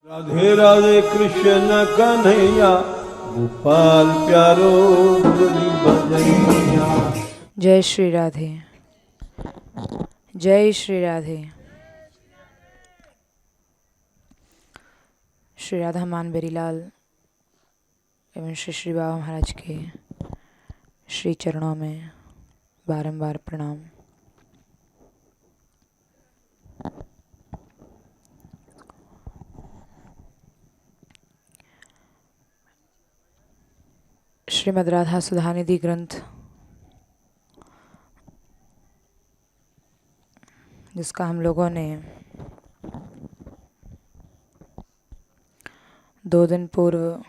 राधे राधे कृष्ण कन्हैया गोपाल प्यारो मुरली बजैया। जय श्री राधे, जय श्री राधे। श्री राधा मान बेरीलाल एवं श्री श्री बाबा महाराज के श्री चरणों में बारंबार प्रणाम। श्रीमद् राधा सुधानिधि ग्रंथ, जिसका हम लोगों ने 2 दिन पूर्व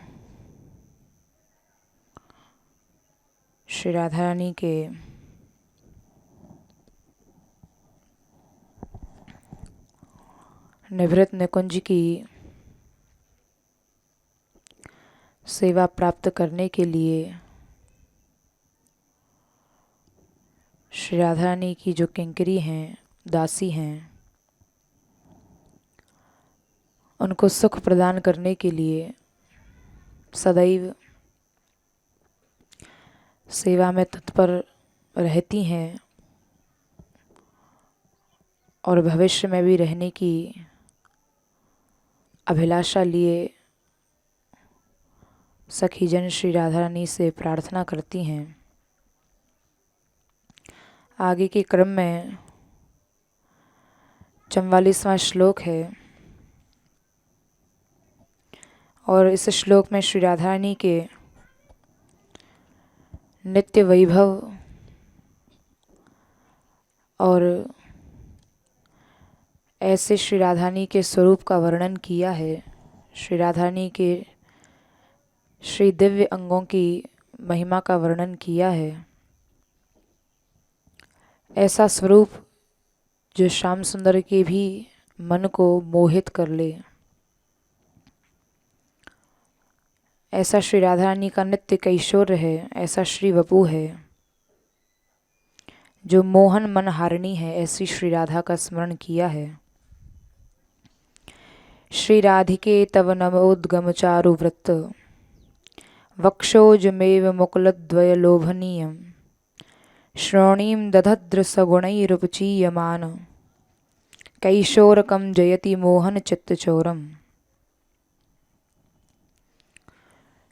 श्री राधा रानी के निभृत निकुंज की सेवा प्राप्त करने के लिए श्री राधा रानी की जो किंकरी हैं, दासी हैं, उनको सुख प्रदान करने के लिए सदैव सेवा में तत्पर रहती हैं और भविष्य में भी रहने की अभिलाषा लिए सखीजन श्री राधा रानी से प्रार्थना करती हैं। आगे के क्रम में 44वां श्लोक है और इस श्लोक में श्री राधा रानी के नित्य वैभव और ऐसे श्री राधा रानी के स्वरूप का वर्णन किया है। श्री राधा रानी के श्री दिव्य अंगों की महिमा का वर्णन किया है। ऐसा स्वरूप जो श्याम सुंदर के भी मन को मोहित कर ले, ऐसा श्री राधा रानी का नित्य कैशोर्य है। ऐसा श्री वपु है जो मोहन मन हारिणी है। ऐसी श्री राधा का स्मरण किया है। श्री राधिके तव नमोद्गम चारु वृत्त वक्षोजमेव मुकुलद्वय लोभनीयं श्रोणीं दधद्र सगुणैरुपचीयमान कैशोरकं जयति मोहन चित्तचोरम।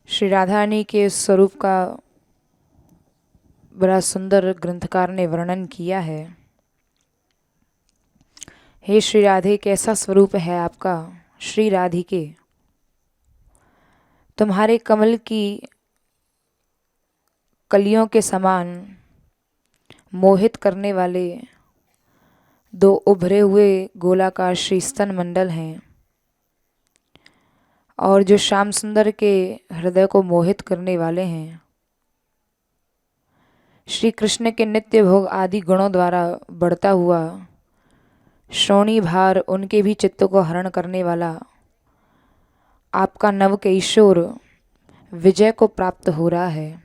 श्री राधा रानी के स्वरूप का बड़ा सुंदर ग्रंथकार ने वर्णन किया है। हे श्री राधे, कैसा स्वरूप है आपका। श्री राधिके, तुम्हारे कमल की कलियों के समान मोहित करने वाले 2 उभरे हुए गोलाकार श्री स्तन मंडल हैं और जो श्याम सुंदर के हृदय को मोहित करने वाले हैं। श्री कृष्ण के नित्य भोग आदि गुणों द्वारा बढ़ता हुआ श्रोणी भार उनके भी चित्त को हरण करने वाला आपका नव कैशोर विजय को प्राप्त हो रहा है।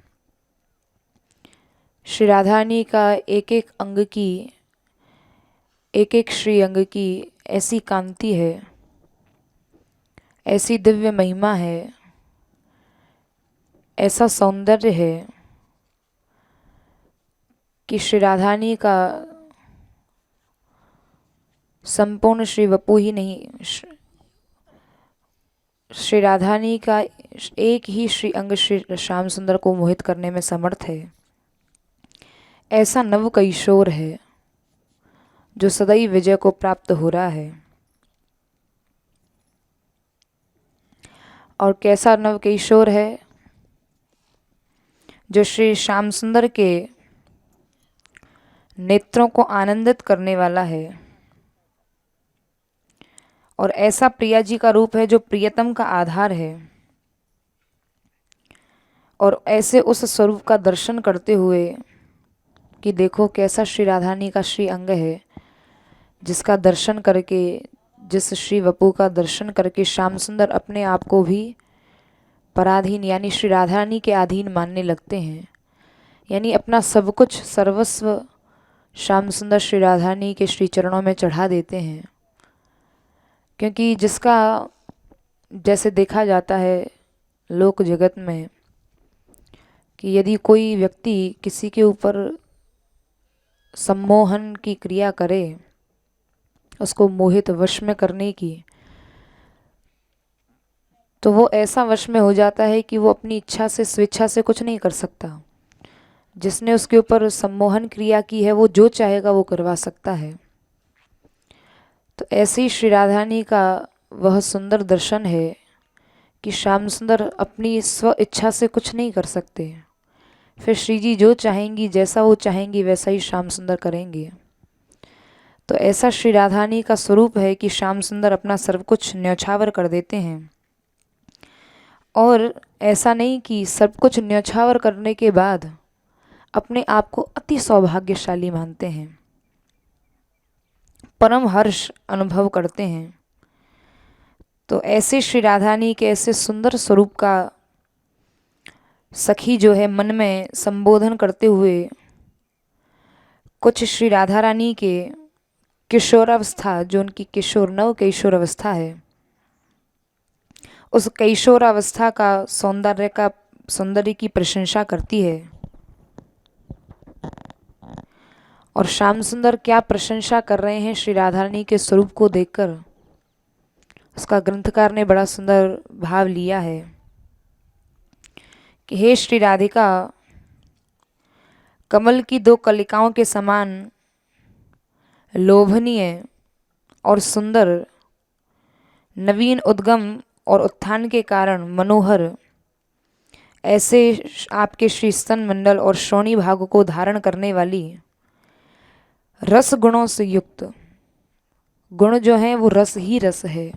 श्री राधा रानी का एक एक अंग की, एक एक श्री अंग की ऐसी कांति है, ऐसी दिव्य महिमा है, ऐसा सौंदर्य है कि श्री राधा रानी का संपूर्ण श्री वपु ही नहीं, श्री राधा रानी का एक ही श्री अंग श्री श्याम सुंदर को मोहित करने में समर्थ है। ऐसा नव कैशोर है जो सदैव विजय को प्राप्त हो रहा है। और कैसा नव कैशोर है जो श्री श्याम सुंदर के नेत्रों को आनंदित करने वाला है। और ऐसा प्रिया जी का रूप है जो प्रियतम का आधार है। और ऐसे उस स्वरूप का दर्शन करते हुए कि देखो कैसा श्री राधा रानी का श्री अंग है, जिसका दर्शन करके, जिस श्री वपु का दर्शन करके श्याम सुंदर अपने आप को भी पराधीन यानी श्री राधा रानी के अधीन मानने लगते हैं। यानी अपना सब कुछ सर्वस्व श्याम सुंदर श्री राधा रानी के श्री चरणों में चढ़ा देते हैं। क्योंकि जिसका जैसे देखा जाता है लोक जगत में कि यदि कोई व्यक्ति किसी के ऊपर सम्मोहन की क्रिया करे, उसको मोहित वश में करने की, तो वो ऐसा वश में हो जाता है कि वो अपनी इच्छा से स्वेच्छा से कुछ नहीं कर सकता। जिसने उसके ऊपर सम्मोहन क्रिया की है वो जो चाहेगा वो करवा सकता है। तो ऐसे ही श्री राधा रानी का वह सुंदर दर्शन है कि श्याम सुंदर अपनी स्व इच्छा से कुछ नहीं कर सकते। फिर श्री जी जो चाहेंगी, जैसा वो चाहेंगी वैसा ही श्याम सुंदर करेंगे। तो ऐसा श्री राधा रानी का स्वरूप है कि श्याम सुंदर अपना सर्व कुछ न्यौछावर कर देते हैं। और ऐसा नहीं कि सब कुछ न्यौछावर करने के बाद अपने आप को अति सौभाग्यशाली मानते हैं, परम हर्ष अनुभव करते हैं। तो ऐसे श्री राधा रानी के ऐसे सुंदर स्वरूप का सखी जो है मन में संबोधन करते हुए कुछ श्री राधा रानी के किशोरावस्था, जो उनकी किशोर नव किशोर अवस्था है, उस किशोरावस्था का सौंदर्य की प्रशंसा करती है। और श्याम सुंदर क्या प्रशंसा कर रहे हैं श्री राधा रानी के स्वरूप को देखकर, उसका ग्रंथकार ने बड़ा सुंदर भाव लिया है कि हे श्री राधिका, कमल की दो कलिकाओं के समान लोभनीय और सुंदर, नवीन उद्गम और उत्थान के कारण मनोहर ऐसे आपके श्री स्तन मंडल और श्रोणी भाग को धारण करने वाली, रस गुणों से युक्त, गुण जो हैं वो रस ही रस है,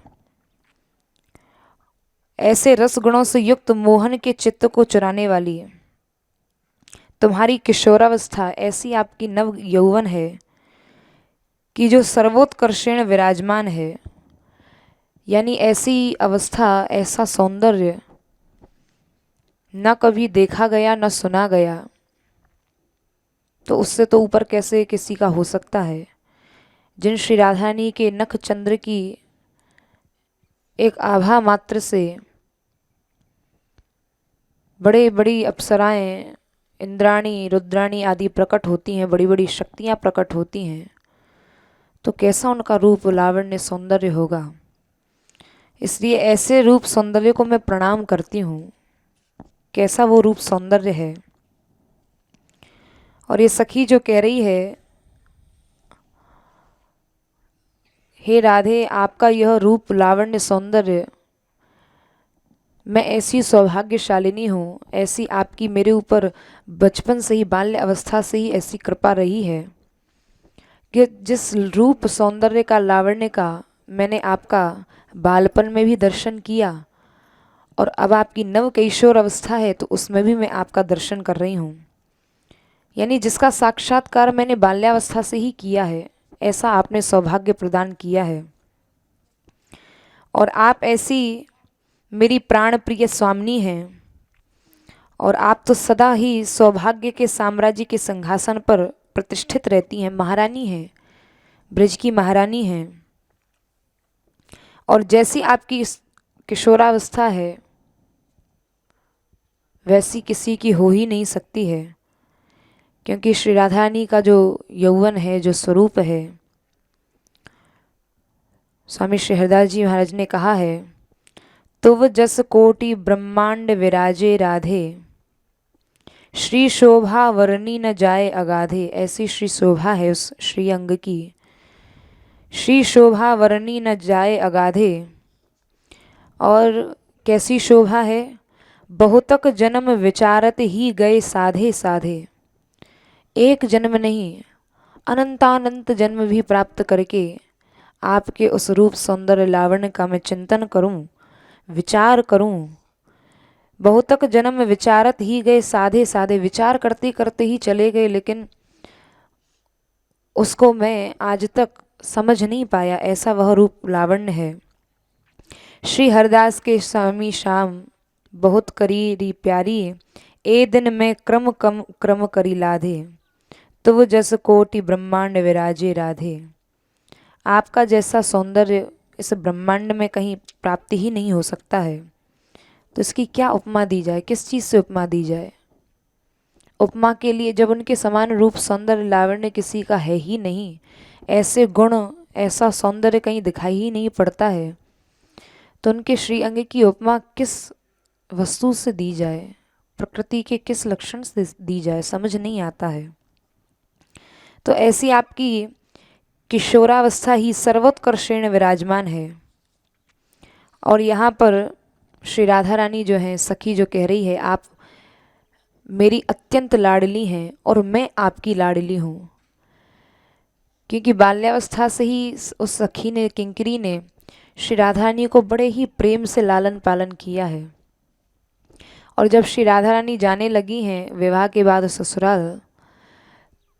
ऐसे रस गुणों से युक्त मोहन के चित्त को चुराने वाली तुम्हारी किशोरावस्था ऐसी आपकी नव यौवन है कि जो सर्वोत्कर्षेण विराजमान है। यानी ऐसी अवस्था, ऐसा सौंदर्य न कभी देखा गया न सुना गया, तो उससे तो ऊपर कैसे किसी का हो सकता है। जिन श्री राधा रानी के नख चंद्र की एक आभा मात्र से बड़े बड़ी अप्सराएं, इंद्राणी, रुद्राणी आदि प्रकट होती हैं, बड़ी बड़ी शक्तियां प्रकट होती हैं, तो कैसा उनका रूप लावण्य सौंदर्य होगा। इसलिए ऐसे रूप सौंदर्य को मैं प्रणाम करती हूँ। कैसा वो रूप सौंदर्य है। और ये सखी जो कह रही है, हे राधे, आपका यह रूप लावण्य सौंदर्य, मैं ऐसी सौभाग्यशालिनी हूँ, ऐसी आपकी मेरे ऊपर बचपन से ही, बाल्य अवस्था से ही ऐसी कृपा रही है कि जिस रूप सौंदर्य का, लावण्य का मैंने आपका बालपन में भी दर्शन किया और अब आपकी नव किशोर अवस्था है तो उसमें भी मैं आपका दर्शन कर रही हूँ। यानी जिसका साक्षात्कार मैंने बाल्यावस्था से ही किया है, ऐसा आपने सौभाग्य प्रदान किया है। और आप ऐसी मेरी प्राण प्रिय स्वामिनी हैं और आप तो सदा ही सौभाग्य के साम्राज्य के सिंहासन पर प्रतिष्ठित रहती हैं, महारानी हैं, ब्रज की महारानी हैं। और जैसी आपकी किशोरावस्था है वैसी किसी की हो ही नहीं सकती है, क्योंकि श्री राधा रानी का जो यौवन है, जो स्वरूप है, स्वामी श्री हरिदास जी महाराज ने कहा है, तुव जस कोटि ब्रह्मांड विराजे राधे, श्री शोभा वर्णी न जाए अगाधे। ऐसी श्री शोभा है उस श्री अंग की, श्री शोभा वर्णी न जाए अगाधे। और कैसी शोभा है, बहुतक जन्म विचारत ही गए साधे साधे। एक जन्म नहीं, अनंतानंत जन्म भी प्राप्त करके आपके उस रूप सौंदर्य लावण्य का मैं चिंतन करूं, विचार करूं। बहुतक जन्म विचारत ही गए साधे साधे, विचार करते करते ही चले गए, लेकिन उसको मैं आज तक समझ नहीं पाया, ऐसा वह रूप लावण्य है। श्री हरदास के स्वामी श्याम बहुत करी री प्यारी, ए दिन में क्रम कम क्रम करी लाधे, तुव जस कोटि ब्रह्मांड विराजे राधे। आपका जैसा सौंदर्य इस ब्रह्मांड में कहीं प्राप्ति ही नहीं हो सकता है। तो इसकी क्या उपमा दी जाए, किस चीज़ से उपमा दी जाए? उपमा के लिए जब उनके समान रूप सौंदर्य लावण्य किसी का है ही नहीं, ऐसे गुण ऐसा सौंदर्य कहीं दिखाई ही नहीं पड़ता है, तो उनके श्री अंग की उपमा किस वस्तु से दी जाए, प्रकृति के किस लक्षण से दी जाए, समझ नहीं आता है। तो ऐसी आपकी किशोरावस्था ही सर्वोत्कर्षेण विराजमान है। और यहाँ पर श्री राधा रानी जो है, सखी जो कह रही है, आप मेरी अत्यंत लाडली हैं और मैं आपकी लाडली हूँ। क्योंकि बाल्यावस्था से ही उस सखी ने, किंकरी ने श्री राधा रानी को बड़े ही प्रेम से लालन पालन किया है। और जब श्री राधा रानी जाने लगी हैं विवाह के बाद ससुराल,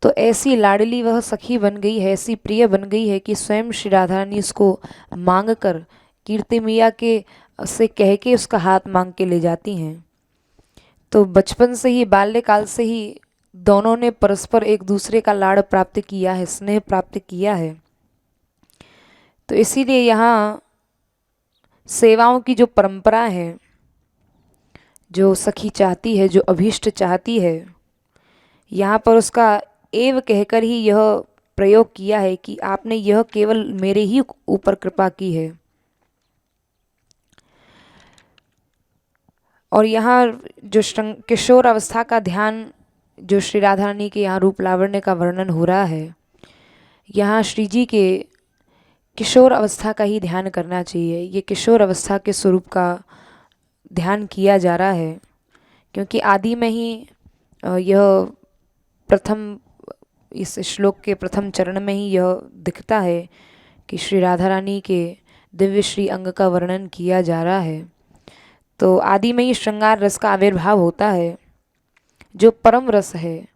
तो ऐसी लाडली वह सखी बन गई है, ऐसी प्रिय बन गई है कि स्वयं श्री राधा रानी उसको मांग कर कीर्ति मैया के से कह के उसका हाथ मांग के ले जाती हैं। तो बचपन से ही, बाल्यकाल से ही दोनों ने परस्पर एक दूसरे का लाड़ प्राप्त किया है, स्नेह प्राप्त किया है। तो इसीलिए यहाँ सेवाओं की जो परंपरा है, जो सखी चाहती है, जो अभीष्ट चाहती है, यहाँ पर उसका एव कहकर ही यह प्रयोग किया है कि आपने यह केवल मेरे ही ऊपर कृपा की है। और यहाँ जो किशोर अवस्था का ध्यान, जो श्री राधा रानी के यहाँ रूप लावण्य का वर्णन हो रहा है, यहाँ श्री जी के किशोर अवस्था का ही ध्यान करना चाहिए। ये किशोर अवस्था के स्वरूप का ध्यान किया जा रहा है, क्योंकि आदि में ही यह प्रथम, इस श्लोक के प्रथम चरण में ही यह दिखता है कि श्री राधा रानी के दिव्य श्री अंग का वर्णन किया जा रहा है। तो आदि में ही श्रृंगार रस का आविर्भाव होता है, जो परम रस है।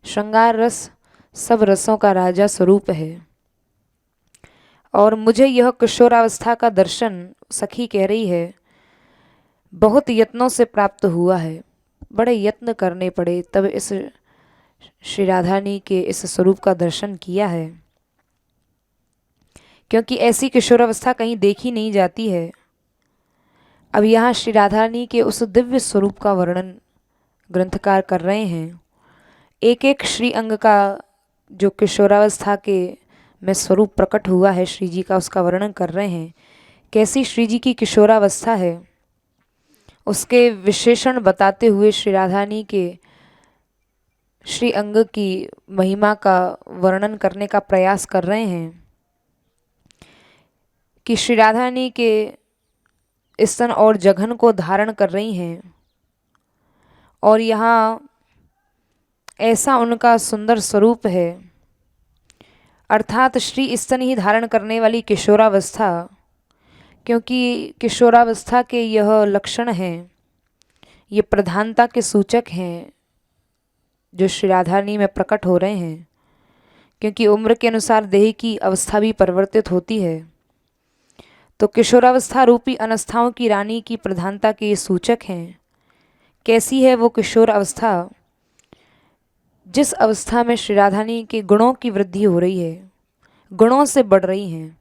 श्रृंगार रस सब रसों का राजा स्वरूप है। और मुझे यह किशोरावस्था का दर्शन, सखी कह रही है, बहुत यत्नों से प्राप्त हुआ है। बड़े यत्न करने पड़े तब इस श्री राधा रानी के इस स्वरूप का दर्शन किया है, क्योंकि ऐसी किशोरावस्था कहीं देखी नहीं जाती है। अब यहाँ श्री राधा रानी के उस दिव्य स्वरूप का वर्णन ग्रंथकार कर रहे हैं। एक एक श्री अंग का जो किशोरावस्था के में स्वरूप प्रकट हुआ है श्री जी का, उसका वर्णन कर रहे हैं। कैसी श्री जी की किशोरावस्था है, उसके विशेषण बताते हुए श्री राधा रानी के श्री अंग की महिमा का वर्णन करने का प्रयास कर रहे हैं कि श्री राधा रानी के स्तन और जघन को धारण कर रही हैं, और यहाँ ऐसा उनका सुंदर स्वरूप है। अर्थात श्री स्तन ही धारण करने वाली किशोरावस्था, क्योंकि किशोरावस्था के यह लक्षण हैं, ये प्रधानता के सूचक हैं जो श्री राधा रानी में प्रकट हो रहे हैं। क्योंकि उम्र के अनुसार देह की अवस्था भी परिवर्तित होती है। तो किशोरावस्था रूपी अवस्थाओं की रानी की प्रधानता के ये सूचक हैं। कैसी है वो किशोर अवस्था? जिस अवस्था में श्री राधा रानी के गुणों की वृद्धि हो रही है, गुणों से बढ़ रही हैं।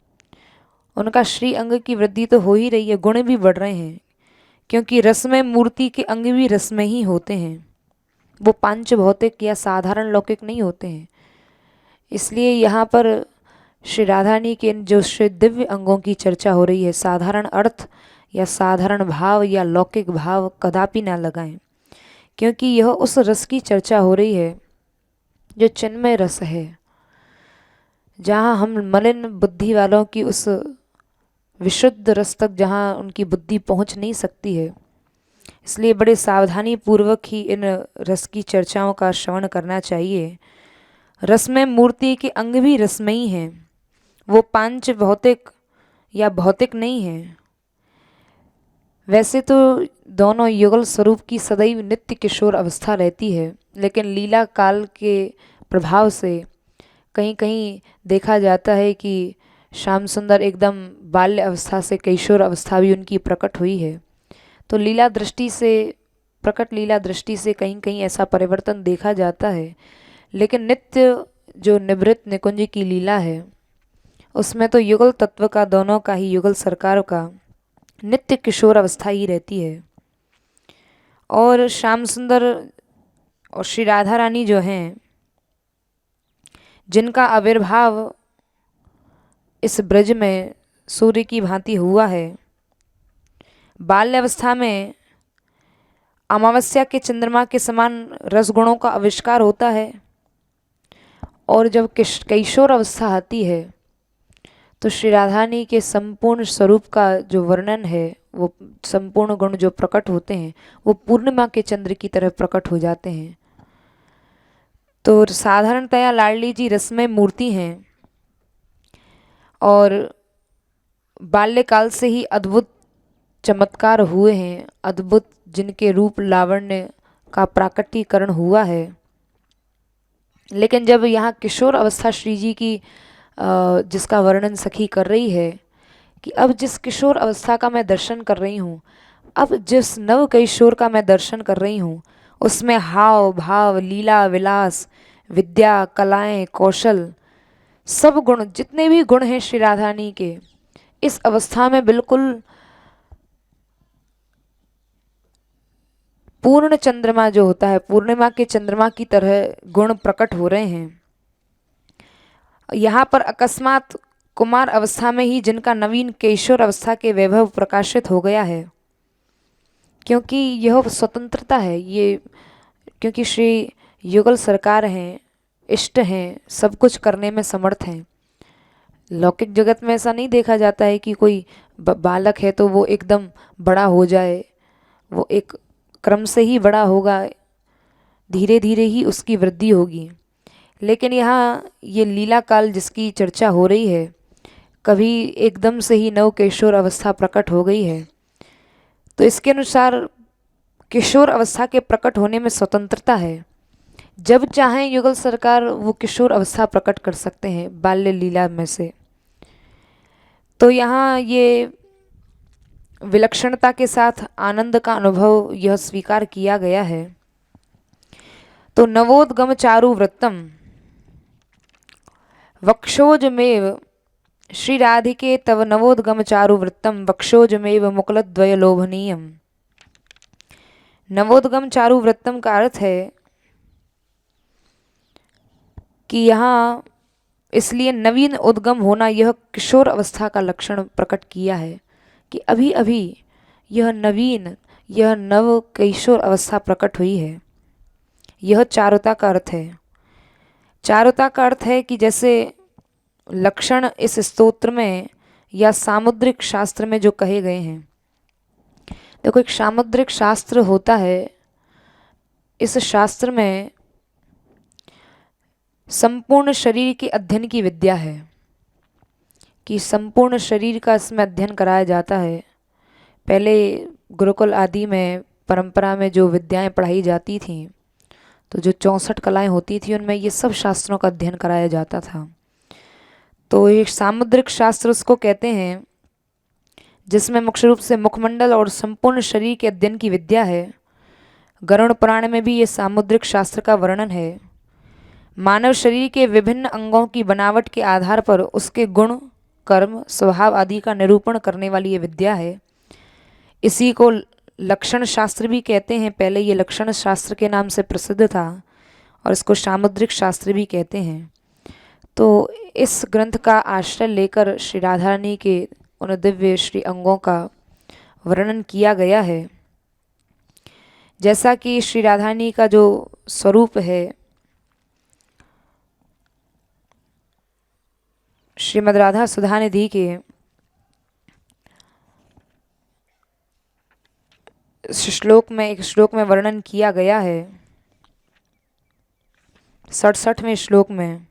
उनका श्री अंग की वृद्धि तो हो ही रही है, गुण भी बढ़ रहे हैं, क्योंकि रसमय मूर्ति के अंग भी रसमय ही होते हैं। वो पांच भौतिक या साधारण लौकिक नहीं होते हैं। इसलिए यहाँ पर श्री राधा रानी के जो श्री दिव्य अंगों की चर्चा हो रही है, साधारण अर्थ या साधारण भाव या लौकिक भाव कदापि ना लगाएं, क्योंकि यह उस रस की चर्चा हो रही है जो चिन्मय रस है, जहाँ हम मलिन बुद्धि वालों की उस विशुद्ध रस तक जहाँ उनकी बुद्धि पहुँच नहीं सकती है। इसलिए बड़े सावधानी पूर्वक ही इन रस की चर्चाओं का श्रवण करना चाहिए। रसमय मूर्ति के अंग भी रसमयी हैं, वो पांच भौतिक या भौतिक नहीं हैं। वैसे तो दोनों युगल स्वरूप की सदैव नित्य किशोर अवस्था रहती है, लेकिन लीला काल के प्रभाव से कहीं कहीं देखा जाता है कि श्याम सुंदर एकदम बाल्य अवस्था से किशोर अवस्था भी उनकी प्रकट हुई है। तो लीला दृष्टि से, प्रकट लीला दृष्टि से कहीं कहीं ऐसा परिवर्तन देखा जाता है, लेकिन नित्य जो निवृत्त निकुंज की लीला है उसमें तो युगल तत्व का, दोनों का ही, युगल सरकार का नित्य किशोर अवस्था ही रहती है। और श्याम सुंदर और श्री राधा रानी जो हैं, जिनका आविर्भाव इस ब्रज में सूर्य की भांति हुआ है, बाल्यावस्था में अमावस्या के चंद्रमा के समान रसगुणों का आविष्कार होता है, और जब कैशोर अवस्था आती है तो श्री राधारानी के संपूर्ण स्वरूप का जो वर्णन है, वो संपूर्ण गुण जो प्रकट होते हैं वो पूर्णिमा के चंद्र की तरह प्रकट हो जाते हैं। तो साधारणतया लाडली जी रसमय मूर्ति हैं और बाल्यकाल से ही अद्भुत चमत्कार हुए हैं, अद्भुत जिनके रूप लावण्य का प्राकटीकरण हुआ है। लेकिन जब यहाँ किशोर अवस्था श्री जी की जिसका वर्णन सखी कर रही है कि अब जिस किशोर अवस्था का मैं दर्शन कर रही हूँ, अब जिस नव किशोर का मैं दर्शन कर रही हूँ, उसमें हाव भाव, लीला विलास, विद्या, कलाएं, कौशल, सब गुण, जितने भी गुण हैं श्री राधारानी के, इस अवस्था में बिल्कुल पूर्ण चंद्रमा जो होता है, पूर्णिमा के चंद्रमा की तरह गुण प्रकट हो रहे हैं। यहाँ पर अकस्मात कुमार अवस्था में ही जिनका नवीन किशोर अवस्था के वैभव प्रकाशित हो गया है, क्योंकि यह स्वतंत्रता है ये, क्योंकि श्री युगल सरकार हैं, इष्ट हैं, सब कुछ करने में समर्थ हैं। लौकिक जगत में ऐसा नहीं देखा जाता है कि कोई बालक है तो वो एकदम बड़ा हो जाए, वो एक क्रम से ही बड़ा होगा, धीरे धीरे ही उसकी वृद्धि होगी। लेकिन यहाँ ये लीला काल जिसकी चर्चा हो रही है, कभी एकदम से ही नव किशोर अवस्था प्रकट हो गई है, तो इसके अनुसार किशोर अवस्था के प्रकट होने में स्वतंत्रता है। जब चाहें युगल सरकार वो किशोर अवस्था प्रकट कर सकते हैं बाल्य लीला में से। तो यहाँ ये विलक्षणता के साथ आनंद का अनुभव यह स्वीकार किया गया है। तो नवोद्गम चारु वृत्तम वक्षोजमेव श्री राधिके तव नवोद्गम चारु वृत्तम वक्षोजमेव मुकुलद्वय लोभनीयम। नवोद्गम चारु वृत्तम का अर्थ है कि यहाँ इसलिए नवीन उद्गम होना, यह किशोर अवस्था का लक्षण प्रकट किया है कि अभी अभी यह नवीन, यह नव किशोर अवस्था प्रकट हुई है। यह चारुता का अर्थ है। चारुता का अर्थ है कि जैसे लक्षण इस स्तोत्र में या सामुद्रिक शास्त्र में जो कहे गए हैं, देखो एक सामुद्रिक शास्त्र होता है, इस शास्त्र में संपूर्ण शरीर के अध्ययन की विद्या है कि संपूर्ण शरीर का इसमें अध्ययन कराया जाता है। पहले गुरुकुल आदि में परंपरा में जो विद्याएं पढ़ाई जाती थीं, तो जो 64 कलाएं होती थी उनमें ये सब शास्त्रों का अध्ययन कराया जाता था। तो एक सामुद्रिक शास्त्र उसको कहते हैं जिसमें मुख्य रूप से मुखमंडल और संपूर्ण शरीर के अध्ययन की विद्या है। गरुड़ पुराण में भी ये सामुद्रिक शास्त्र का वर्णन है। मानव शरीर के विभिन्न अंगों की बनावट के आधार पर उसके गुण, कर्म, स्वभाव आदि का निरूपण करने वाली ये विद्या है। इसी को लक्षण शास्त्र भी कहते हैं। पहले ये लक्षण शास्त्र के नाम से प्रसिद्ध था और इसको सामुद्रिक शास्त्र भी कहते हैं। तो इस ग्रंथ का आश्रय लेकर श्री राधारानी के उन दिव्य श्री अंगों का वर्णन किया गया है। जैसा कि श्री राधारानी का जो स्वरूप है, श्रीमद् राधा सुधा निधि के एक श्लोक में वर्णन किया गया है, 67वें श्लोक में,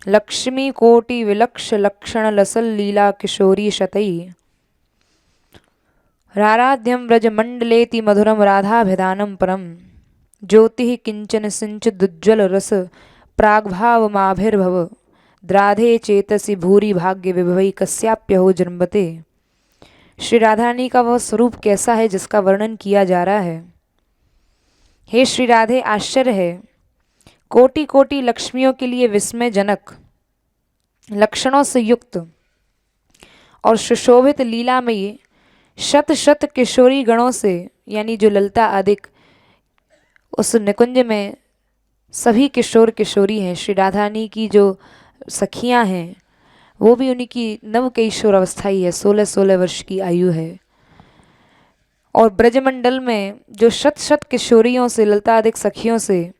लक्ष्मी कोटि विलक्ष लक्षण लसल लीला किशोरी शतई राराध्यम व्रज मंडलेति मधुरम राधाभिधानम परम ज्योति किंचन सिंचिदुज्ज्वल रस प्रागभाव माभिर्भव द्राधे चेतसि भूरि भाग्य विभवई कस्याप्यहो जन्मते। श्री राधारानी का वह स्वरूप कैसा है जिसका वर्णन किया जा रहा है। हे श्री राधे, आश्चर्य है, कोटि कोटि लक्ष्मियों के लिए विस्मयजनक लक्षणों से युक्त और सुशोभित लीला में ये शत शत किशोरी गणों से, यानी जो ललिता आदिक उस निकुंज में सभी किशोर किशोरी हैं, श्री राधारानी की जो सखियां हैं वो भी उनकी नव किशोर अवस्था ही है, 16-16 वर्ष की आयु है। और ब्रजमंडल में जो शत शत किशोरियों से, ललिता आदिक सखियों से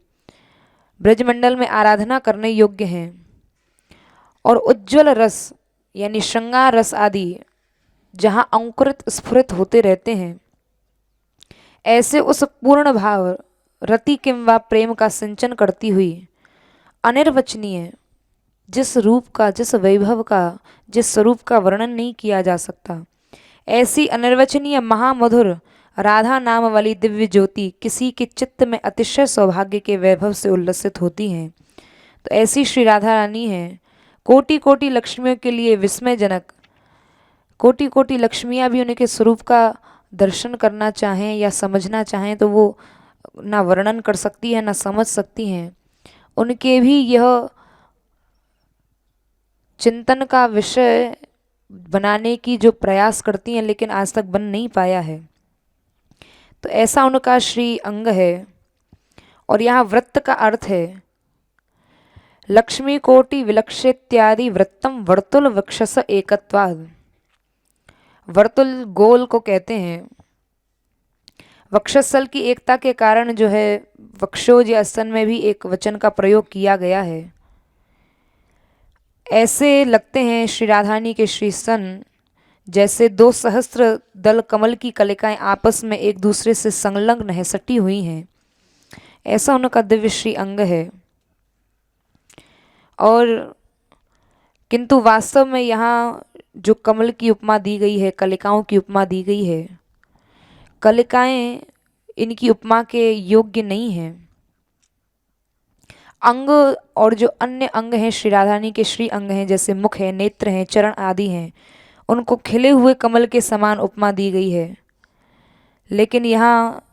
ब्रजमंडल में आराधना करने योग्य हैं। और उज्ज्वल रस यानी श्रृंगार रस आदि जहाँ अंकुरित स्फुरित होते रहते हैं, ऐसे उस पूर्ण भाव रति किंवा प्रेम का सिंचन करती हुई अनिर्वचनीय जिस रूप का, जिस वैभव का, जिस स्वरूप का वर्णन नहीं किया जा सकता, ऐसी अनिर्वचनीय महामधुर राधा नाम वाली दिव्य ज्योति किसी के चित्त में अतिशय सौभाग्य के वैभव से उल्लसित होती हैं। तो ऐसी श्री राधा रानी हैं, कोटि कोटि लक्ष्मियों के लिए विस्मयजनक। कोटि कोटि लक्ष्मियाँ भी उनके स्वरूप का दर्शन करना चाहें या समझना चाहें तो वो ना वर्णन कर सकती है, ना समझ सकती हैं। उनके भी यह चिंतन का विषय बनाने की जो प्रयास करती हैं, लेकिन आज तक बन नहीं पाया है। तो ऐसा उनका श्री अंग है। और यहाँ वृत्त का अर्थ है लक्ष्मी कोटि विलक्षित्यादि वृत्तम वर्तुल वक्षस एकत्वाद। वर्तुल गोल को कहते हैं। वक्षस्थल की एकता के कारण जो है वक्षोज या स्तन में भी एक वचन का प्रयोग किया गया है। ऐसे लगते हैं श्री राधारानी के श्री स्तन जैसे 2 सहस्त्र दल कमल की कलिकाएं आपस में एक दूसरे से संलग्न है, सटी हुई हैं। ऐसा उनका दिव्य श्री अंग है। और किंतु वास्तव में यहाँ जो कमल की उपमा दी गई है, कलिकाओं की उपमा दी गई है, कलिकाएं इनकी उपमा के योग्य नहीं हैं। अंग और जो अन्य अंग हैं श्री राधारानी के श्री अंग हैं, जैसे मुख है, नेत्र हैं, चरण आदि हैं, उनको खिले हुए कमल के समान उपमा दी गई है। लेकिन यहाँ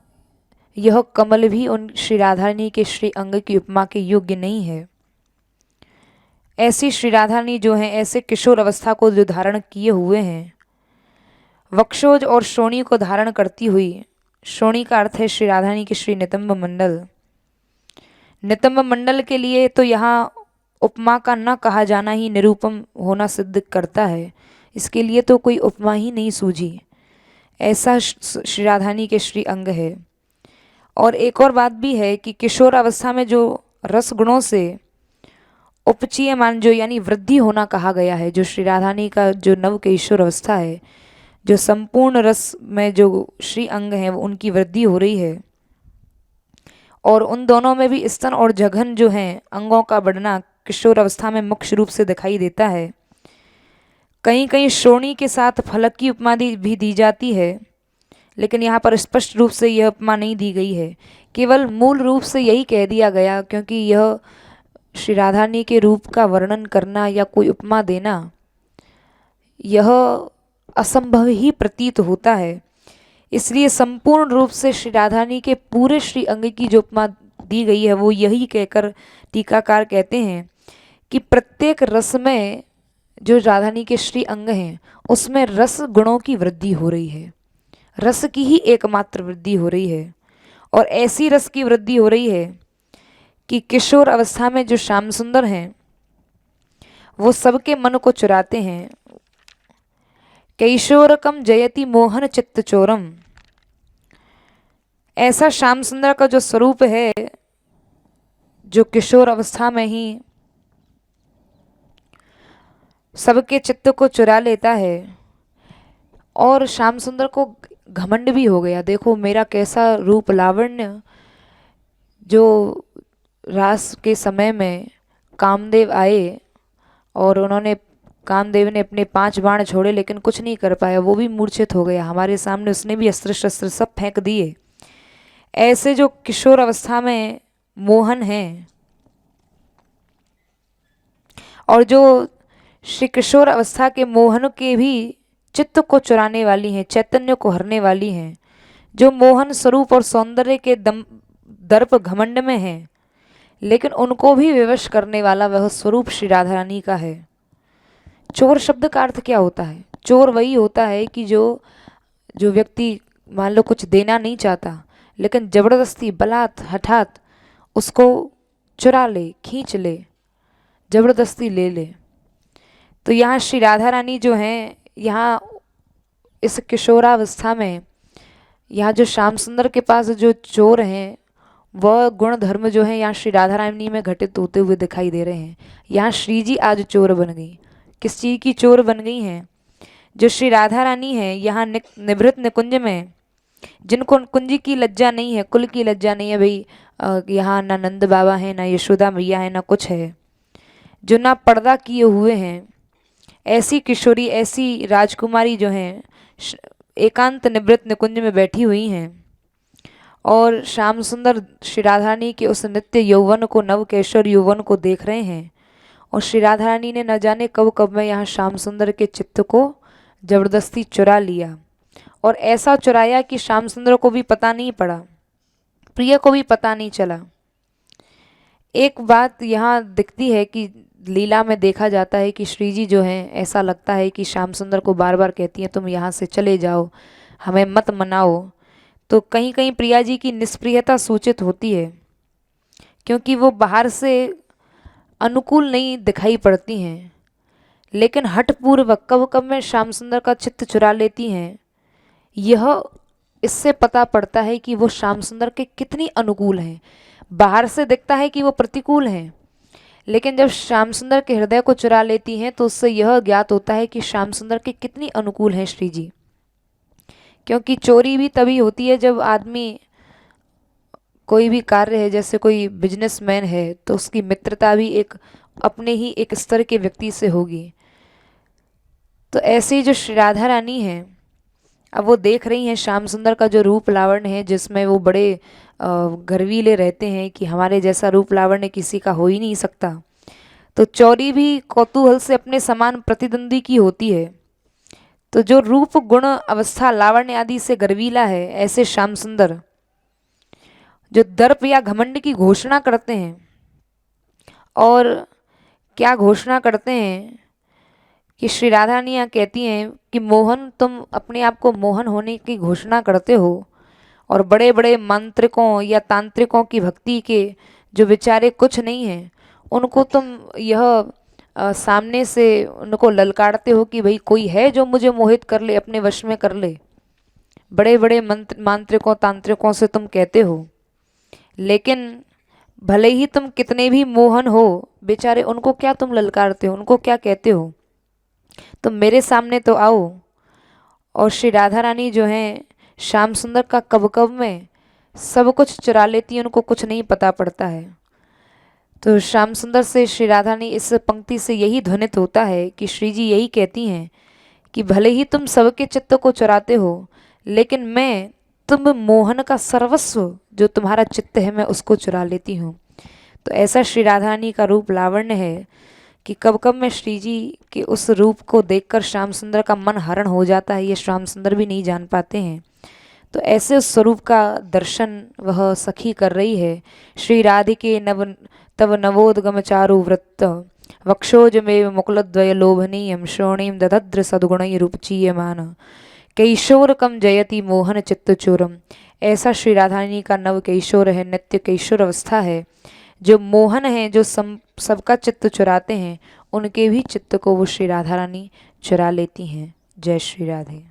यह कमल भी उन श्री राधारानी के श्री अंग की उपमा के योग्य नहीं है। ऐसी श्री राधारानी जो हैं, ऐसे किशोर अवस्था को जो धारण किए हुए हैं, वक्षोज और श्रोणी को धारण करती हुई, श्रोणी का अर्थ है श्री राधारानी के श्री नितंब मंडल। नितंब मंडल के लिए तो यहाँ उपमा का न कहा जाना ही निरूपम होना सिद्ध करता है। इसके लिए तो कोई उपमा ही नहीं सूझी। ऐसा श्री राधारानी के श्री अंग है। और एक और बात भी है कि किशोर अवस्था में जो रस गुणों से उपचीयमान, जो यानी वृद्धि होना कहा गया है, जो श्री राधारानी का जो नव किशोर अवस्था है, जो संपूर्ण रस में जो श्री अंग है वो उनकी वृद्धि हो रही है। और उन दोनों में भी स्तन और जघन जो हैं, अंगों का बढ़ना किशोर अवस्था में मुख्य रूप से दिखाई देता है। कहीं कहीं श्रोणी के साथ फलक की उपमा भी दी जाती है, लेकिन यहाँ पर स्पष्ट रूप से यह उपमा नहीं दी गई है। केवल मूल रूप से यही कह दिया गया, क्योंकि यह श्री राधारानी के रूप का वर्णन करना या कोई उपमा देना यह असंभव ही प्रतीत होता है। इसलिए संपूर्ण रूप से श्री राधारानी के पूरे श्री अंग की जो उपमा दी गई है वो यही कहकर टीकाकार कहते हैं कि प्रत्येक रस में जो राधारानी के श्री अंग हैं उसमें रस गुणों की वृद्धि हो रही है, रस की ही एकमात्र वृद्धि हो रही है। और ऐसी रस की वृद्धि हो रही है कि किशोर अवस्था में जो श्याम सुंदर हैं वो सबके मन को चुराते हैं। कैशोरकम जयति मोहन चित्त चोरम। ऐसा श्याम सुंदर का जो स्वरूप है, जो किशोर अवस्था में ही सबके चित्त को चुरा लेता है। और श्याम सुंदर को घमंड भी हो गया, देखो मेरा कैसा रूप लावण्य। जो रास के समय में कामदेव आए और कामदेव ने अपने 5 बाण छोड़े लेकिन कुछ नहीं कर पाया, वो भी मूर्छित हो गया हमारे सामने, उसने भी अस्त्र शस्त्र सब फेंक दिए। ऐसे जो किशोर अवस्था में मोहन हैं और जो श्री किशोर अवस्था के मोहन के भी चित्त को चुराने वाली हैं, चैतन्य को हरने वाली हैं, जो मोहन स्वरूप और सौंदर्य के दर्प घमंड में हैं, लेकिन उनको भी विवश करने वाला वह स्वरूप श्री राधारानी का है। चोर शब्द का अर्थ क्या होता है? चोर वही होता है कि जो जो व्यक्ति मान लो कुछ देना नहीं चाहता, लेकिन जबरदस्ती बलात् हठात उसको चुरा ले, खींच ले, जबरदस्ती ले ले। तो यहाँ श्री राधा रानी जो हैं, यहाँ इस किशोरावस्था में, यहाँ जो श्याम सुंदर के पास जो चोर हैं, वह गुण धर्म जो है यहाँ श्री राधा रानी में घटित होते हुए दिखाई दे रहे हैं। यहाँ श्री जी आज चोर बन गई। किस चीज़ की चोर बन गई हैं? जो श्री राधा रानी है यहाँ निभृत निकुंज में, जिनको कुंज की लज्जा नहीं है, कुल की लज्जा नहीं है भाई, यहाँ ना नंद बाबा है, ना यशोदा मैया है, ना कुछ है, जो ना पर्दा किए हुए हैं, ऐसी किशोरी, ऐसी राजकुमारी जो हैं एकांत निवृत्त निकुंज में बैठी हुई हैं और श्याम सुंदर श्री राधा रानी के उस नित्य यौवन को, नव केशर यौवन को देख रहे हैं। और श्री राधा रानी ने न जाने कब कब में यहाँ श्याम सुंदर के चित्त को जबरदस्ती चुरा लिया, और ऐसा चुराया कि श्याम सुंदर को भी पता नहीं पड़ा, प्रिय को भी पता नहीं चला। एक बात यहाँ दिखती है कि लीला में देखा जाता है कि श्री जी जो हैं, ऐसा लगता है कि श्याम सुंदर को बार बार कहती हैं तुम यहाँ से चले जाओ, हमें मत मनाओ। तो कहीं कहीं प्रिया जी की निष्प्रियता सूचित होती है, क्योंकि वो बाहर से अनुकूल नहीं दिखाई पड़ती हैं, लेकिन हठपूर्वक कब कब में श्याम सुंदर का चित्त चुरा लेती हैं। यह इससे पता पड़ता है कि वो श्याम सुंदर के कितनी अनुकूल हैं। बाहर से दिखता है कि वो प्रतिकूल हैं, लेकिन जब श्याम सुंदर के हृदय को चुरा लेती हैं तो उससे यह ज्ञात होता है कि श्याम सुंदर के कितनी अनुकूल हैं श्री जी। क्योंकि चोरी भी तभी होती है जब आदमी, कोई भी कार्य है, जैसे कोई बिजनेसमैन है तो उसकी मित्रता भी एक अपने ही एक स्तर के व्यक्ति से होगी। तो ऐसे ही जो श्री राधा रानी हैं, अब वो देख रही हैं श्याम सुंदर का जो रूप लावण्य है, जिसमें वो बड़े गर्वीले रहते हैं कि हमारे जैसा रूप लावण्य किसी का हो ही नहीं सकता। तो चोरी भी कौतूहल से अपने समान प्रतिद्वंदी की होती है। तो जो रूप गुण अवस्था लावण्य आदि से गर्वीला है, ऐसे श्याम सुंदर जो दर्प या घमंड की घोषणा करते हैं, और क्या घोषणा करते हैं कि श्री राधा रानी यहाँ कहती हैं कि मोहन, तुम अपने आप को मोहन होने की घोषणा करते हो, और बड़े बड़े मंत्रिकों या तांत्रिकों की भक्ति के जो बेचारे कुछ नहीं हैं, उनको तुम यह सामने से उनको ललकारते हो कि भाई कोई है जो मुझे मोहित कर ले, अपने वश में कर ले। बड़े बड़े मांत्रिकों तांत्रिकों से तुम कहते हो, लेकिन भले ही तुम कितने भी मोहन हो, बेचारे उनको क्या तुम ललकारते हो, उनको क्या कहते हो? तुम मेरे सामने तो आओ। और श्री राधा रानी जो हैं श्याम सुंदर का कब कब में सब कुछ चुरा लेती हैं, उनको कुछ नहीं पता पड़ता है। तो श्याम सुंदर से श्री राधा रानी इस पंक्ति से यही ध्वनित होता है कि श्री जी यही कहती हैं कि भले ही तुम सबके चित्त को चुराते हो, लेकिन मैं तुम मोहन का सर्वस्व जो तुम्हारा चित्त है, मैं उसको चुरा लेती हूँ। तो ऐसा श्री राधा रानी का रूप लावण्य है कि कब कब में श्री जी के उस रूप को देखकर श्याम सुंदर का मन हरण हो जाता है, ये श्याम सुंदर भी नहीं जान पाते हैं। तो ऐसे उस स्वरूप का दर्शन वह सखी कर रही है। श्री राधिके तव नवोद्गम चारु वृत्त वक्षोज में मुकुलद्वय लोभनीयम श्रोणीम दधद्र सद्गुणै रूपचीयमान कैशोरकम जयति मोहन चित्तचूरम। ऐसा श्री राधारानी का नव कैशोर है, नित्य कैशोर अवस्था है, जो मोहन है, जो सबका चित्त चुराते हैं, उनके भी चित्त को वो श्री राधा रानी चुरा लेती हैं। जय श्री राधे।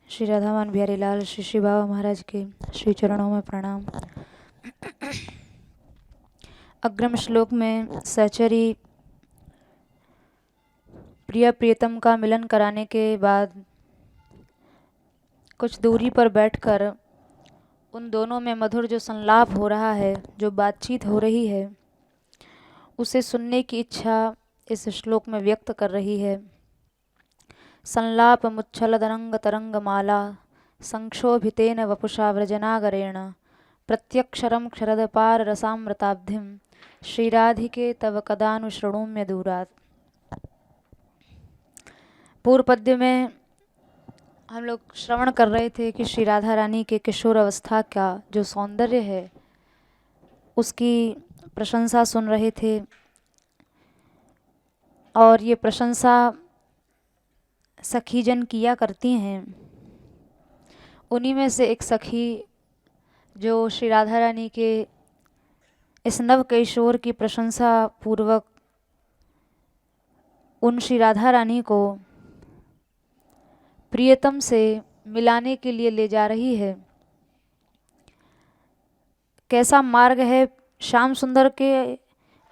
श्री राधामान बिहारी लाल श्री श्री बाबा महाराज के श्री चरणों में प्रणाम। अग्रिम श्लोक में सहचरी प्रिय प्रियतम का मिलन कराने के बाद कुछ दूरी पर बैठकर उन दोनों में मधुर जो संलाप हो रहा है, जो बातचीत हो रही है, उसे सुनने की इच्छा इस श्लोक में व्यक्त कर रही है। संलाप मुच्छलदरंग तरंग माला संक्षोभितेन वपुषा व्रजनागरेण प्रत्यक्षरम क्षरदपार रसामृताब्धिम श्रीराधिके तव कदानुशृणुम्य दूरात्। पूर्व पद्य में हम लोग श्रवण कर रहे थे कि श्री राधा रानी के किशोर अवस्था का जो सौंदर्य है, उसकी प्रशंसा सुन रहे थे और ये प्रशंसा सखी जन किया करती हैं। उन्हीं में से एक सखी जो श्री राधा रानी के इस नव किशोर की प्रशंसा पूर्वक उन श्री राधा रानी को प्रियतम से मिलाने के लिए ले जा रही है। कैसा मार्ग है, श्याम सुंदर के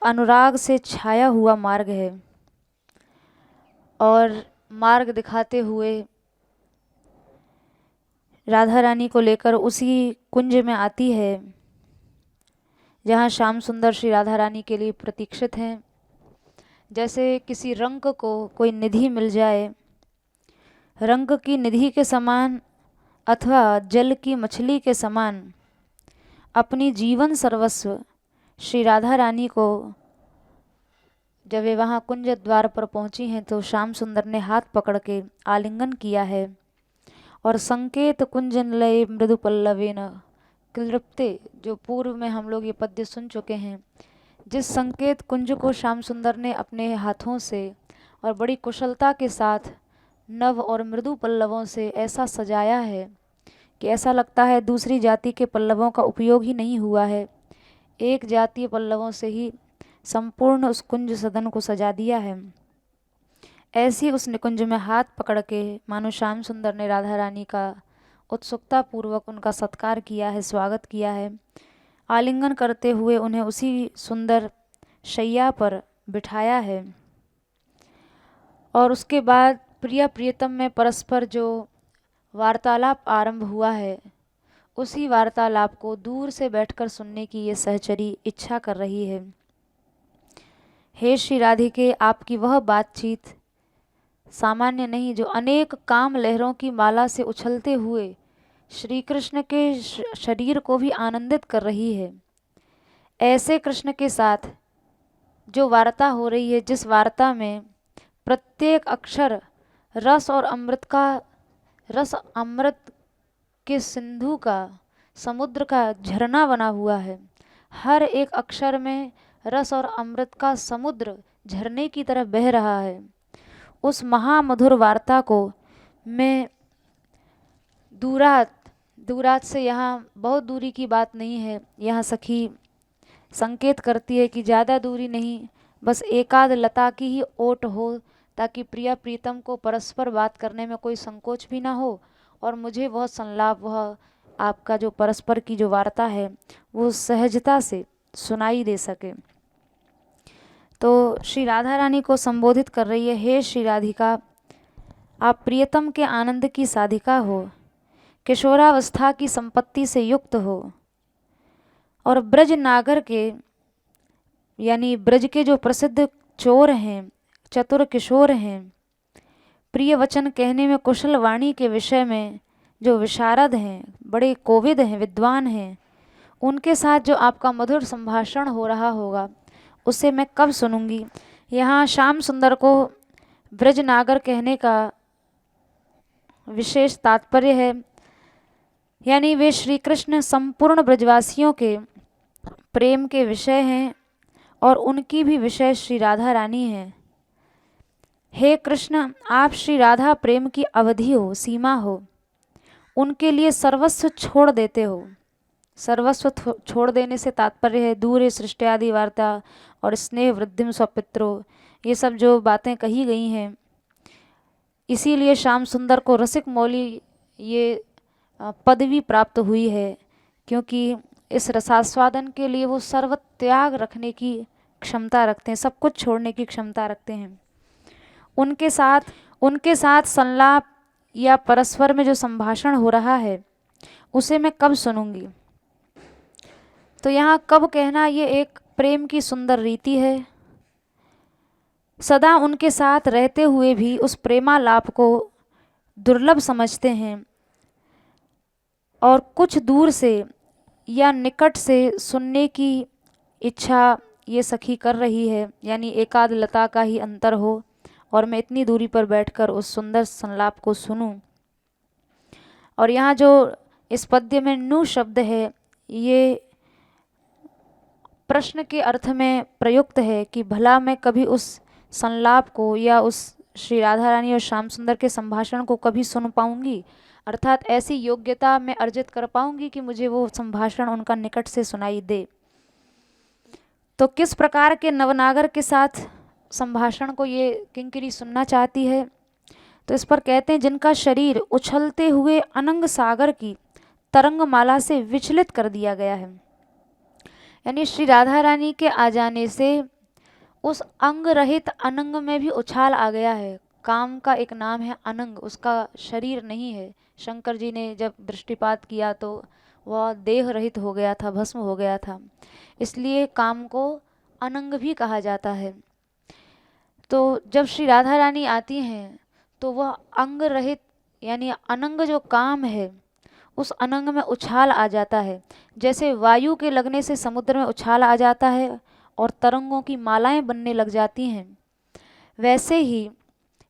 अनुराग से छाया हुआ मार्ग है। और मार्ग दिखाते हुए राधा रानी को लेकर उसी कुंज में आती है जहाँ श्याम सुंदर श्री राधा रानी के लिए प्रतीक्षित हैं। जैसे किसी रंग को कोई निधि मिल जाए, रंग की निधि के समान अथवा जल की मछली के समान अपनी जीवन सर्वस्व श्री राधा रानी को जब वे वहाँ कुंज द्वार पर पहुँची हैं तो श्याम सुंदर ने हाथ पकड़ के आलिंगन किया है। और संकेत कुंजन लय मृदु पल्लवेन क्लृप्ते, जो पूर्व में हम लोग ये पद्य सुन चुके हैं, जिस संकेत कुंज को श्याम सुंदर ने अपने हाथों से और बड़ी कुशलता के साथ नव और मृदु पल्लवों से ऐसा सजाया है कि ऐसा लगता है दूसरी जाति के पल्लवों का उपयोग ही नहीं हुआ है, एक जातीय पल्लवों से ही संपूर्ण उस कुंज सदन को सजा दिया है। ऐसी उस निकुंज में हाथ पकड़ के मानो श्याम सुंदर ने राधा रानी का उत्सुकता पूर्वक उनका सत्कार किया है, स्वागत किया है। आलिंगन करते हुए उन्हें उसी सुंदर शैया पर बिठाया है। और उसके बाद प्रिया प्रियतम में परस्पर जो वार्तालाप आरंभ हुआ है, उसी वार्तालाप को दूर से बैठकर सुनने की ये सहचरी इच्छा कर रही है। हे श्री राधिके, आपकी वह बातचीत सामान्य नहीं जो अनेक काम लहरों की माला से उछलते हुए श्री कृष्ण के शरीर को भी आनंदित कर रही है। ऐसे कृष्ण के साथ जो वार्ता हो रही है, जिस वार्ता में प्रत्येक अक्षर रस और अमृत के सिंधु का, समुद्र का झरना बना हुआ है। हर एक अक्षर में रस और अमृत का समुद्र झरने की तरह बह रहा है। उस महामधुर वार्ता को मैं दूरात से, यहाँ बहुत दूरी की बात नहीं है, यहाँ सखी संकेत करती है कि ज़्यादा दूरी नहीं, बस एकाध लता की ही ओट हो, ताकि प्रिया प्रीतम को परस्पर बात करने में कोई संकोच भी ना हो और मुझे वह संलाप, वह आपका जो परस्पर की जो वार्ता है वो सहजता से सुनाई दे सके। तो श्री राधा रानी को संबोधित कर रही है, हे श्री राधिका, आप प्रियतम के आनंद की साधिका हो, किशोरावस्था की संपत्ति से युक्त हो और ब्रज नागर के यानी ब्रज के जो प्रसिद्ध चोर हैं, चतुर किशोर हैं, प्रिय वचन कहने में कुशल वाणी के विषय में जो विशारद हैं, बड़े कोविद हैं, विद्वान हैं, उनके साथ जो आपका मधुर संभाषण हो रहा होगा उसे मैं कब सुनूंगी। यहाँ श्याम सुंदर को ब्रज नागर कहने का विशेष तात्पर्य है, यानी वे श्री कृष्ण संपूर्ण ब्रजवासियों के प्रेम के विषय हैं और उनकी भी विषय श्री राधा रानी हैं। हे कृष्ण, आप श्री राधा प्रेम की अवधि हो, सीमा हो, उनके लिए सर्वस्व छोड़ देते हो। सर्वस्व छोड़ देने से तात्पर्य है दूर सृष्टि आदि वार्ता और स्नेह वृद्धिम स्वपित्रो, ये सब जो बातें कही गई हैं। इसीलिए श्याम सुंदर को रसिक मौली ये पदवी प्राप्त हुई है, क्योंकि इस रसास्वादन के लिए वो सर्वत्याग रखने की क्षमता रखते हैं, सब कुछ छोड़ने की क्षमता रखते हैं। उनके साथ संलाप या परस्पर में जो संभाषण हो रहा है उसे मैं कब सुनूंगी। तो यहाँ कब कहना ये एक प्रेम की सुंदर रीति है। सदा उनके साथ रहते हुए भी उस प्रेमालाप को दुर्लभ समझते हैं और कुछ दूर से या निकट से सुनने की इच्छा ये सखी कर रही है, यानी एकाध लता का ही अंतर हो और मैं इतनी दूरी पर बैठकर उस सुंदर संलाप को सुनूं। और यहाँ जो इस पद्य में नु शब्द है ये प्रश्न के अर्थ में प्रयुक्त है कि भला मैं कभी उस संलाप को या उस श्री राधा रानी और श्याम सुंदर के संभाषण को कभी सुन पाऊंगी, अर्थात ऐसी योग्यता मैं अर्जित कर पाऊंगी कि मुझे वो संभाषण उनका निकट से सुनाई दे। तो किस प्रकार के नवनागर के साथ संभाषण को ये किंकिरी सुनना चाहती है, तो इस पर कहते हैं जिनका शरीर उछलते हुए अनंग सागर की तरंगमाला से विचलित कर दिया गया है। यानी श्री राधा रानी के आ जाने से उस अंग रहित अनंग में भी उछाल आ गया है। काम का एक नाम है अनंग, उसका शरीर नहीं है। शंकर जी ने जब दृष्टिपात किया तो वह देह रहित हो गया था, भस्म हो गया था, इसलिए काम को अनंग भी कहा जाता है। तो जब श्री राधा रानी आती हैं तो वह अंग रहित यानी अनंग जो काम है उस अनंग में उछाल आ जाता है। जैसे वायु के लगने से समुद्र में उछाल आ जाता है और तरंगों की मालाएं बनने लग जाती हैं, वैसे ही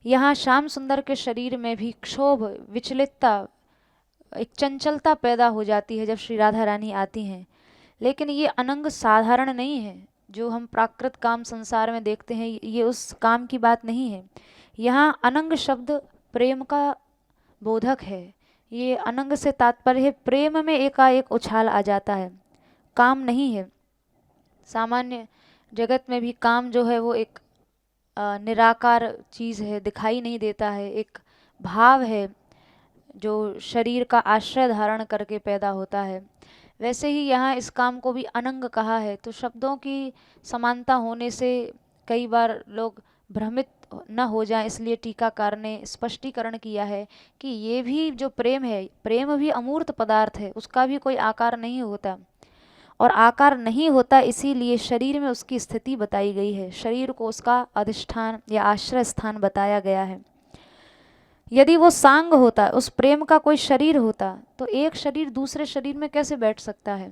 यहाँ श्याम सुंदर के शरीर में भी क्षोभ, विचलितता, एक चंचलता पैदा हो जाती है जब श्री राधा रानी आती हैं। लेकिन ये अनंग साधारण नहीं है जो हम प्राकृत काम संसार में देखते हैं, ये उस काम की बात नहीं है। यहाँ अनंग शब्द प्रेम का बोधक है। ये अनंग से तात्पर्य है प्रेम में एकाएक उछाल आ जाता है, काम नहीं है। सामान्य जगत में भी काम जो है वो एक निराकार चीज़ है, दिखाई नहीं देता है, एक भाव है जो शरीर का आश्रय धारण करके पैदा होता है। वैसे ही यहाँ इस काम को भी अनंग कहा है। तो शब्दों की समानता होने से कई बार लोग भ्रमित न हो जाएं, इसलिए टीकाकार ने स्पष्टीकरण किया है कि ये भी जो प्रेम है, प्रेम भी अमूर्त पदार्थ है, उसका भी कोई आकार नहीं होता, और आकार नहीं होता इसीलिए शरीर में उसकी स्थिति बताई गई है। शरीर को उसका अधिष्ठान या आश्रय स्थान बताया गया है। यदि वो सांग होता, उस प्रेम का कोई शरीर होता, तो एक शरीर दूसरे शरीर में कैसे बैठ सकता है।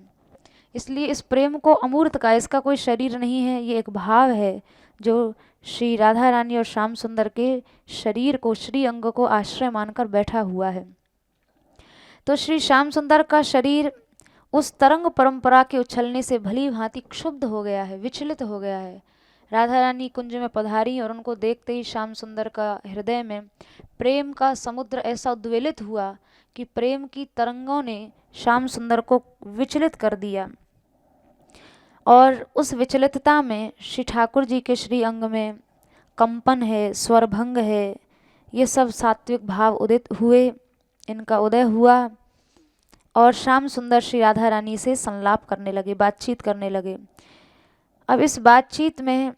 इसलिए इस प्रेम को अमूर्त का, इसका कोई शरीर नहीं है, ये एक भाव है जो श्री राधा रानी और श्याम सुंदर के शरीर को, श्री अंग को आश्रय मानकर बैठा हुआ है। तो श्री श्याम सुंदर का शरीर उस तरंग परंपरा के उछलने से भली भांति क्षुब्ध हो गया है, विचलित हो गया है। राधा रानी कुंज में पधारी और उनको देखते ही श्याम सुंदर का हृदय में प्रेम का समुद्र ऐसा उद्वेलित हुआ कि प्रेम की तरंगों ने श्याम सुंदर को विचलित कर दिया। और उस विचलितता में श्री ठाकुर जी के श्री अंग में कंपन है, स्वरभंग है, ये सब सात्विक भाव उदित हुए, इनका उदय हुआ और श्याम सुंदर श्री राधा रानी से संलाप करने लगे, बातचीत करने लगे। अब इस बातचीत में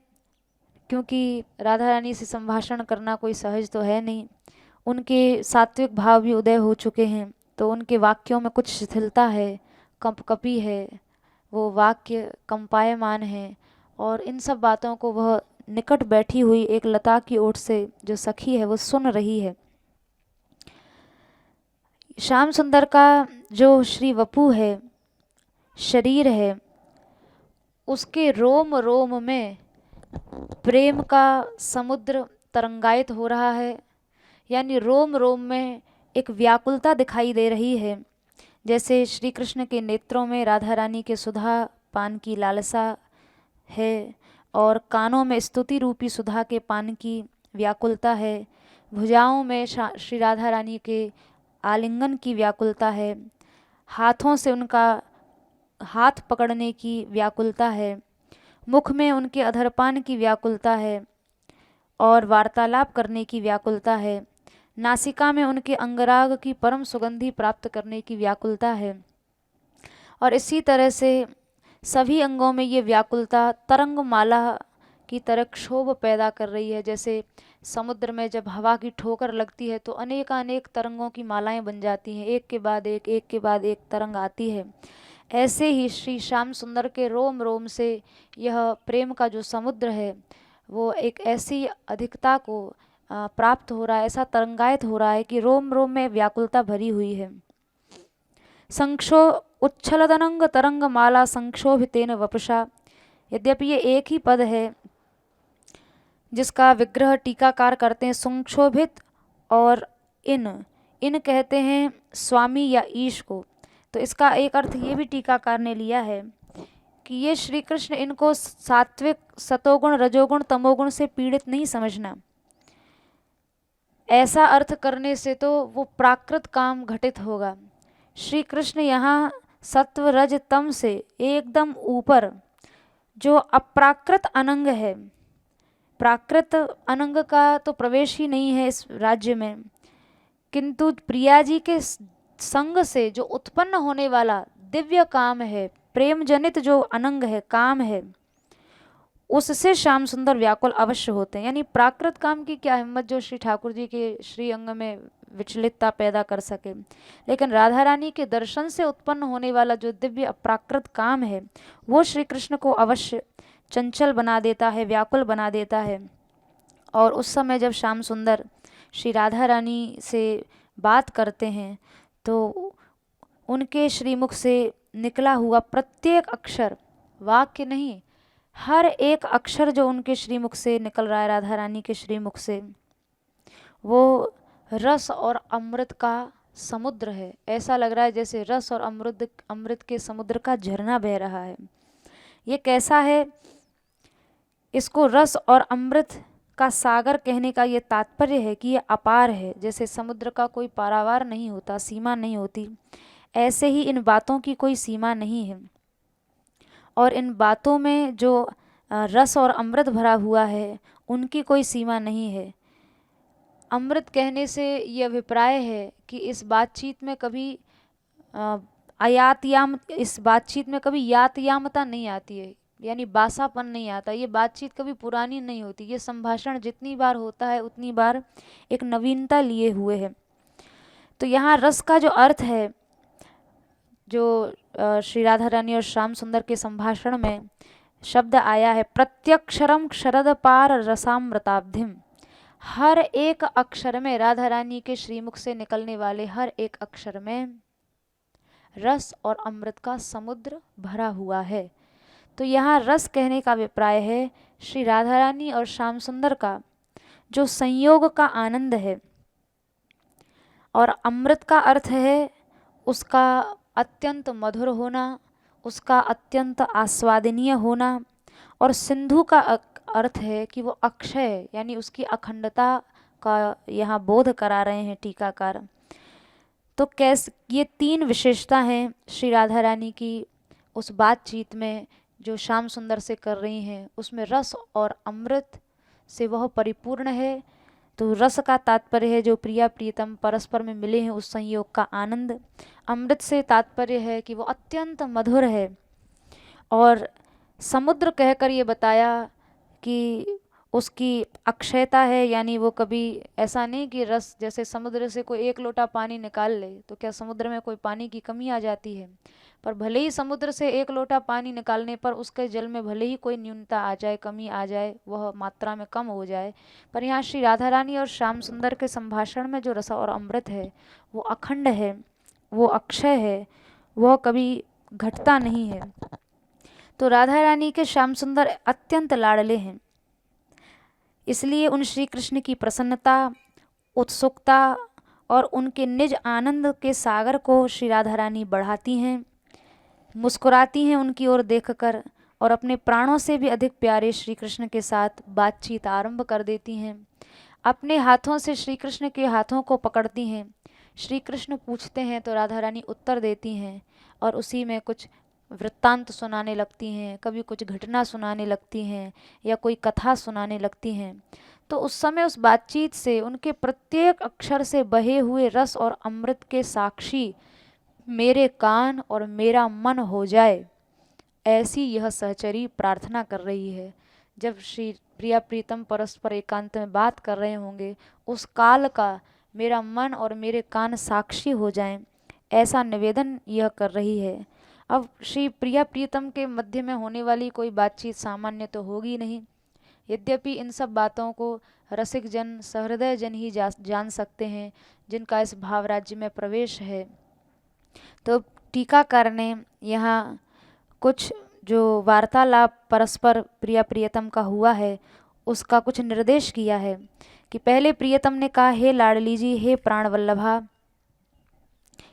क्योंकि राधा रानी से संभाषण करना कोई सहज तो है नहीं, उनके सात्विक भाव भी उदय हो चुके हैं, तो उनके वाक्यों में कुछ शिथिलता है, कंपकपी है, वो वाक्य कंपायमान है, और इन सब बातों को वह निकट बैठी हुई एक लता की ओट से जो सखी है वो सुन रही है। श्याम सुंदर का जो श्री वपु है, शरीर है, उसके रोम रोम में प्रेम का समुद्र तरंगायित हो रहा है, यानी रोम रोम में एक व्याकुलता दिखाई दे रही है। जैसे श्री कृष्ण के नेत्रों में राधा रानी के सुधा पान की लालसा है और कानों में स्तुति रूपी सुधा के पान की व्याकुलता है, भुजाओं में श्री राधा रानी के आलिंगन की व्याकुलता है, हाथों से उनका हाथ पकड़ने की व्याकुलता है, मुख में उनके अधरपान की व्याकुलता है और वार्तालाप करने की व्याकुलता है, नासिका में उनके अंगराग की परम सुगंधि प्राप्त करने की व्याकुलता है। और इसी तरह से सभी अंगों में ये व्याकुलता तरंग माला की तरह क्षोभ पैदा कर रही है। जैसे समुद्र में जब हवा की ठोकर लगती है तो अनेकानेक तरंगों की मालाएं बन जाती हैं, एक के बाद एक तरंग आती है। ऐसे ही श्री श्याम सुंदर के रोम रोम से यह प्रेम का जो समुद्र है वो एक ऐसी अधिकता को प्राप्त हो रहा है, ऐसा तरंगायित हो रहा है कि रोम रोम में व्याकुलता भरी हुई है। संक्षो उच्छलदनंग तरंग माला संक्षोभितेन वपुषा, यद्यपि ये एक ही पद है जिसका विग्रह टीकाकार करते हैं संक्षोभित और इन कहते हैं स्वामी या ईश को। तो इसका एक अर्थ ये भी टीकाकार ने लिया है कि ये श्री कृष्ण, इनको सात्विक, सतोगुण, रजोगुण, तमोगुण से पीड़ित नहीं समझना। ऐसा अर्थ करने से तो वो प्राकृत काम घटित होगा। श्री कृष्ण यहाँ सत्व, रज, तम से एकदम ऊपर जो अप्राकृत अनंग है, प्राकृत अनंग का तो प्रवेश ही नहीं है इस राज्य में, किंतु प्रिया जी के संग से जो उत्पन्न होने वाला दिव्य काम है, प्रेम जनित जो अनंग है, काम है, उससे श्याम सुंदर व्याकुल अवश्य होते हैं। यानी प्राकृत काम की क्या हिम्मत जो श्री ठाकुर जी के श्री अंग में विचलितता पैदा कर सके, लेकिन राधा रानी के दर्शन से उत्पन्न होने वाला जो दिव्य अप्राकृत काम है वो श्री कृष्ण को अवश्य चंचल बना देता है, व्याकुल बना देता है। और उस समय जब श्याम सुंदर श्री राधा रानी से बात करते हैं तो उनके श्रीमुख से निकला हुआ प्रत्येक अक्षर, वाक्य नहीं, हर एक अक्षर जो उनके श्रीमुख से निकल रहा है, राधा रानी के श्रीमुख से, वो रस और अमृत का समुद्र है। ऐसा लग रहा है जैसे रस और अमृत के समुद्र का झरना बह रहा है। ये कैसा है? इसको रस और अमृत का सागर कहने का ये तात्पर्य है कि ये अपार है। जैसे समुद्र का कोई पारावार नहीं होता, सीमा नहीं होती, ऐसे ही इन बातों की कोई सीमा नहीं है। और इन बातों में जो रस और अमृत भरा हुआ है उनकी कोई सीमा नहीं है। अमृत कहने से ये अभिप्राय है कि इस बातचीत में कभी इस बातचीत में कभी यातयामता नहीं आती है, यानी बासापन नहीं आता। ये बातचीत कभी पुरानी नहीं होती। ये संभाषण जितनी बार होता है उतनी बार एक नवीनता लिए हुए है। तो यहाँ रस का जो अर्थ है, जो श्री राधा रानी और श्याम सुंदर के संभाषण में शब्द आया है, प्रत्यक्षरम शरद पार रसामृताब्धिम। हर एक अक्षर में, राधा रानी के श्रीमुख से निकलने वाले हर एक अक्षर में रस और अमृत का समुद्र भरा हुआ है। तो यहाँ रस कहने का अभिप्राय है श्री राधा रानी और श्याम सुंदर का जो संयोग का आनंद है, और अमृत का अर्थ है उसका अत्यंत मधुर होना, उसका अत्यंत आस्वादनीय होना, और सिंधु का अर्थ है कि वो अक्षय है, यानी उसकी अखंडता का यहाँ बोध करा रहे हैं टीकाकार। तो कैसे ये तीन विशेषता हैं श्री राधा रानी की उस बातचीत में जो श्याम सुंदर से कर रही हैं, उसमें रस और अमृत से वह परिपूर्ण है। तो रस का तात्पर्य है जो प्रिया प्रियतम परस्पर में मिले हैं उस संयोग का आनंद। अमृत से तात्पर्य है कि वो अत्यंत मधुर है। और समुद्र कहकर ये बताया कि उसकी अक्षयता है, यानी वो कभी ऐसा नहीं कि रस, जैसे समुद्र से कोई एक लोटा पानी निकाल ले तो क्या समुद्र में कोई पानी की कमी आ जाती है? पर भले ही समुद्र से एक लोटा पानी निकालने पर उसके जल में भले ही कोई न्यूनता आ जाए, कमी आ जाए, वह मात्रा में कम हो जाए, पर यहाँ श्री राधा रानी और श्याम सुंदर के संभाषण में जो रस और अमृत है वो अखंड है, वो अक्षय है, वह कभी घटता नहीं है। तो राधा रानी के श्याम सुंदर अत्यंत लाडले हैं, इसलिए उन श्री कृष्ण की प्रसन्नता, उत्सुकता और उनके निज आनंद के सागर को श्री राधा रानी बढ़ाती हैं, मुस्कुराती हैं उनकी ओर देखकर, और अपने प्राणों से भी अधिक प्यारे श्री कृष्ण के साथ बातचीत आरंभ कर देती हैं। अपने हाथों से श्री कृष्ण के हाथों को पकड़ती हैं। श्री कृष्ण पूछते हैं तो राधा रानी उत्तर देती हैं, और उसी में कुछ वृत्तांत सुनाने लगती हैं, कभी कुछ घटना सुनाने लगती हैं या कोई कथा सुनाने लगती हैं। तो उस समय उस बातचीत से उनके प्रत्येक अक्षर से बहे हुए रस और अमृत के साक्षी मेरे कान और मेरा मन हो जाए, ऐसी यह सहचरी प्रार्थना कर रही है। जब श्री प्रिया प्रीतम परस्पर एकांत में बात कर रहे होंगे, उस काल का मेरा मन और मेरे कान साक्षी हो जाएं, ऐसा निवेदन यह कर रही है। अब श्री प्रिया प्रीतम के मध्य में होने वाली कोई बातचीत सामान्य तो होगी नहीं, यद्यपि इन सब बातों को रसिक जन, सहृदय जन ही जान सकते हैं जिनका इस भाव राज्य में प्रवेश है। तो टीकाकार ने यहाँ कुछ जो वार्तालाप परस्पर प्रिया प्रियतम का हुआ है उसका कुछ निर्देश किया है कि पहले प्रियतम ने कहा, हे लाडली जी, हे प्राण वल्लभा,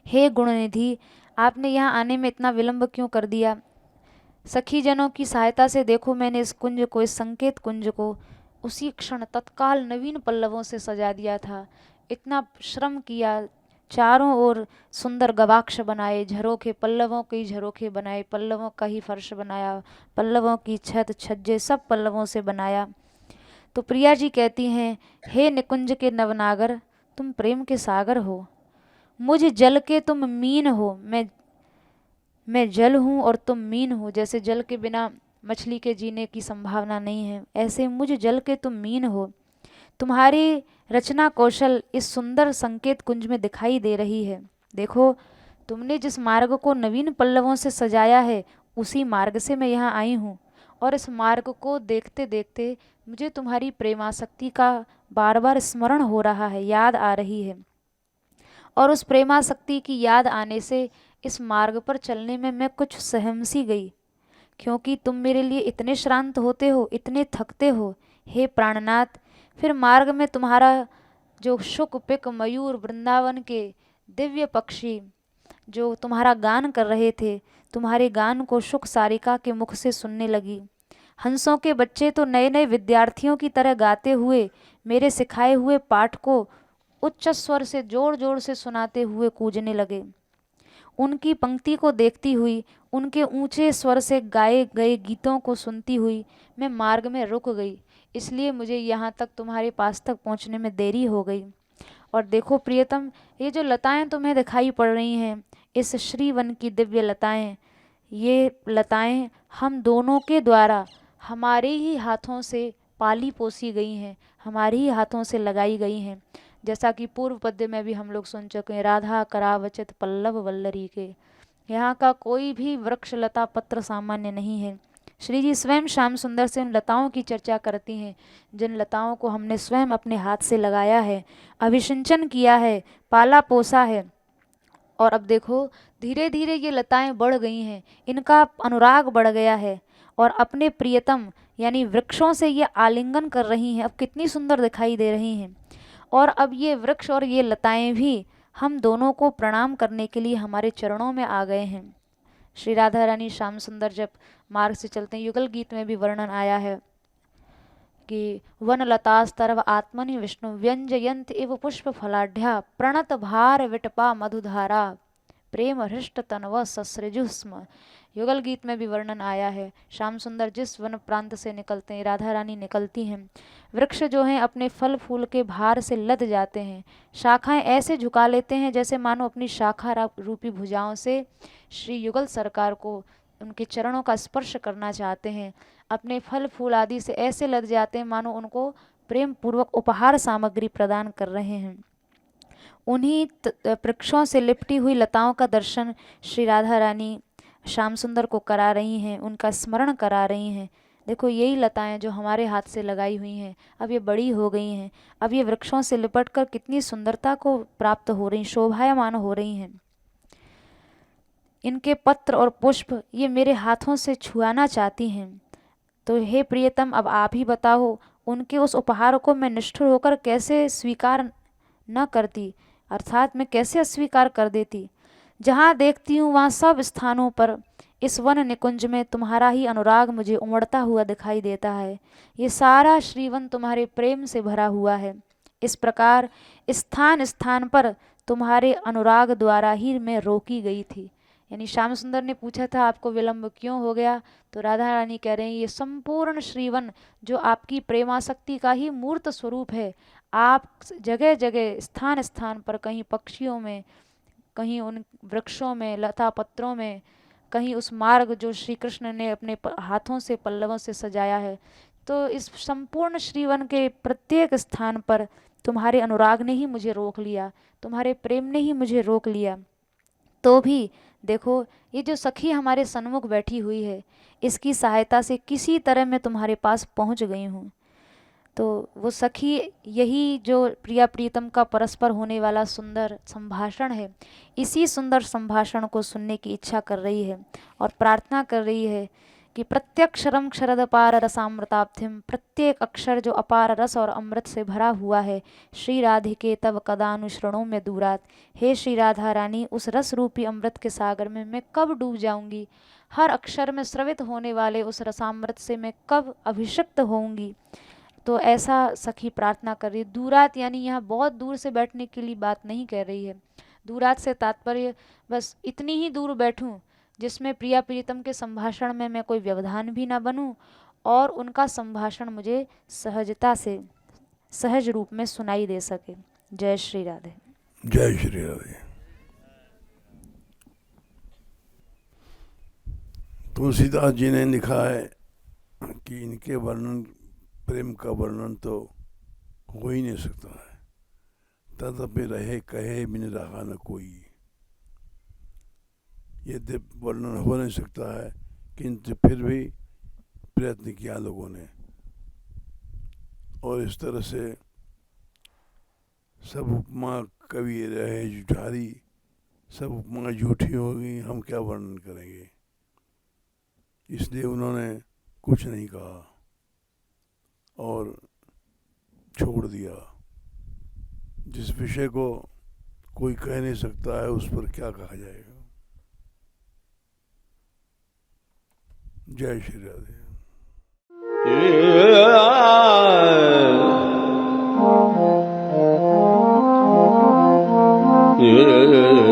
हे गुणनिधि, आपने यहाँ आने में इतना विलंब क्यों कर दिया? सखी जनों की सहायता से देखो मैंने इस कुंज को, इस संकेत कुंज को उसी क्षण तत्काल नवीन पल्लवों से सजा दिया था। इतना श्रम किया, चारों ओर सुंदर गवाक्ष बनाए, झरोखे, पल्लवों के ही झरोखे बनाए, पल्लवों का ही फर्श बनाया, पल्लवों की छत छज्जे सब पल्लवों से बनाया। तो प्रिया जी कहती हैं, हे निकुंज के नवनागर, तुम प्रेम के सागर हो, मुझ जल के तुम मीन हो। मैं जल हूँ और तुम मीन हो। जैसे जल के बिना मछली के जीने की संभावना नहीं है, ऐसे मुझ जल के तुम मीन हो। तुम्हारी रचना कौशल इस सुंदर संकेत कुंज में दिखाई दे रही है। देखो, तुमने जिस मार्ग को नवीन पल्लवों से सजाया है, उसी मार्ग से मैं यहाँ आई हूँ। और इस मार्ग को देखते देखते मुझे तुम्हारी प्रेमासक्ति का बार बार स्मरण हो रहा है, याद आ रही है। और उस प्रेमासक्ति की याद आने से इस मार्ग पर चलने में मैं कुछ सहम सी गई, क्योंकि तुम मेरे लिए इतने श्रांत होते हो, इतने थकते हो। हे प्राणनाथ, फिर मार्ग में तुम्हारा जो शुक पिक मयूर वृंदावन के दिव्य पक्षी जो तुम्हारा गान कर रहे थे, तुम्हारे गान को शुक सारिका के मुख से सुनने लगी। हंसों के बच्चे तो नए नए विद्यार्थियों की तरह गाते हुए मेरे सिखाए हुए पाठ को उच्च स्वर से जोर जोर से सुनाते हुए कूजने लगे। उनकी पंक्ति को देखती हुई, उनके ऊंचे स्वर से गाए गए गीतों को सुनती हुई मैं मार्ग में रुक गई, इसलिए मुझे यहाँ तक तुम्हारे पास तक पहुँचने में देरी हो गई। और देखो प्रियतम, ये जो लताएं तुम्हें दिखाई पड़ रही हैं, इस श्रीवन की दिव्य लताएं, ये लताएं हम दोनों के द्वारा हमारे ही हाथों से पाली पोसी गई हैं, हमारे ही हाथों से लगाई गई हैं। जैसा कि पूर्व पद्य में भी हम लोग सुन चुके हैं, राधा करावचित पल्लव वल्लरी के। यहाँ का कोई भी वृक्ष लता पत्र सामान्य नहीं है। श्री जी स्वयं श्याम सुंदर से उन लताओं की चर्चा करती हैं, जिन लताओं को हमने स्वयं अपने हाथ से लगाया है, अभिसिंचन किया है, पाला पोसा है। और अब देखो, धीरे धीरे ये लताएं बढ़ गई हैं, इनका अनुराग बढ़ गया है और अपने प्रियतम यानी वृक्षों से ये आलिंगन कर रही हैं। अब कितनी सुंदर दिखाई दे रही हैं। और अब ये वृक्ष और ये लताएं भी हम दोनों को प्रणाम करने के लिए हमारे चरणों में आ गए हैं। श्री राधा रानी श्याम सुंदर जब मार्ग से चलते हैं, युगल गीत में भी वर्णन आया है कि वन लतास्तरव आत्मनि विष्णु व्यंजयंत इव पुष्प फलाढ्या प्रणत भार विटपा मधुधारा प्रेम हृष्ट तनव ससृजु स्म। युगल गीत में भी वर्णन आया है। श्याम सुंदर जिस वन प्रांत से निकलते हैं, राधा रानी निकलती हैं, वृक्ष जो हैं अपने फल फूल के भार से लद जाते हैं, शाखाएं ऐसे झुका लेते हैं जैसे मानो अपनी शाखा रूपी भुजाओं से श्री युगल सरकार को, उनके चरणों का स्पर्श करना चाहते हैं। अपने फल फूल आदि से ऐसे लद जाते हैं मानो उनको प्रेम पूर्वक उपहार सामग्री प्रदान कर रहे हैं। उन्हीं वृक्षों से लिपटी हुई लताओं का दर्शन श्री राधा रानी श्याम सुंदर को करा रही हैं, उनका स्मरण करा रही हैं। देखो, यही लताएं जो हमारे हाथ से लगाई हुई हैं, अब ये बड़ी हो गई हैं, अब ये वृक्षों से लिपटकर कितनी सुंदरता को प्राप्त हो रही, शोभायमान हो रही हैं। इनके पत्र और पुष्प ये मेरे हाथों से छुआना चाहती हैं। तो हे प्रियतम, अब आप ही बताओ, उनके उस उपहार को मैं निष्ठुर होकर कैसे स्वीकार न करती, अर्थात मैं कैसे अस्वीकार कर देती। जहाँ देखती हूँ वहाँ सब स्थानों पर इस वन निकुंज में तुम्हारा ही अनुराग मुझे उमड़ता हुआ दिखाई देता है। ये सारा श्रीवन तुम्हारे प्रेम से भरा हुआ है। इस प्रकार स्थान स्थान पर तुम्हारे अनुराग द्वारा ही मैं रोकी गई थी। यानी श्याम सुंदर ने पूछा था आपको विलंब क्यों हो गया, तो राधा रानी कह रहे हैं ये संपूर्ण श्रीवन जो आपकी प्रेमासक्ति का ही मूर्त स्वरूप है। आप जगह जगह स्थान स्थान पर, कहीं पक्षियों में, कहीं उन वृक्षों में, लता पत्रों में, कहीं उस मार्ग जो श्री कृष्ण ने अपने हाथों से पल्लवों से सजाया है, तो इस संपूर्ण श्रीवन के प्रत्येक स्थान पर तुम्हारे अनुराग ने ही मुझे रोक लिया, तुम्हारे प्रेम ने ही मुझे रोक लिया। तो भी देखो, ये जो सखी हमारे सन्मुख बैठी हुई है, इसकी सहायता से किसी तरह मैं तुम्हारे पास पहुंच गई हूँ। तो वो सखी यही जो प्रिया प्रीतम का परस्पर होने वाला सुंदर संभाषण है, इसी सुंदर संभाषण को सुनने की इच्छा कर रही है और प्रार्थना कर रही है कि प्रत्यक्षरम क्षरद अपार रसामृताब्धिम, प्रत्येक अक्षर जो अपार रस और अमृत से भरा हुआ है। श्री राधिके तव कदानुश्रणों में दूरात, हे श्री राधा रानी उस रस रूपी अमृत के सागर में मैं कब डूब जाऊंगी, हर अक्षर में स्रवित होने वाले उस रसामृत से मैं कब अभिषिक्त होऊंगी। तो ऐसा सखी प्रार्थना कर रही है। दूरात यानी यहाँ बहुत दूर से बैठने के लिए बात नहीं कह रही है। दूरात से तात्पर्य बस इतनी ही दूर बैठूं जिसमें प्रिया प्रीतम के संभाषण में मैं कोई व्यवधान भी ना बनूं और उनका संभाषण मुझे सहजता से सहज रूप में सुनाई दे सके। जय श्री राधे। जय श्री राधे। तुलसीदास जी ने लिखा है कि इनके वर्णन, प्रेम का वर्णन तो हो ही नहीं सकता है। तदपि रहे कहे बिन रहा न कोई। यदि वर्णन हो नहीं सकता है किंतु फिर भी प्रयत्न किया लोगों ने, और इस तरह से सब उपमा कवि रहे जुठारी, सब उपमा झूठी होगी, हम क्या वर्णन करेंगे। इसलिए उन्होंने कुछ नहीं कहा और छोड़ दिया। जिस विषय को कोई कह नहीं सकता है उस पर क्या कहा जाएगा। जय श्री राधे। Yeah.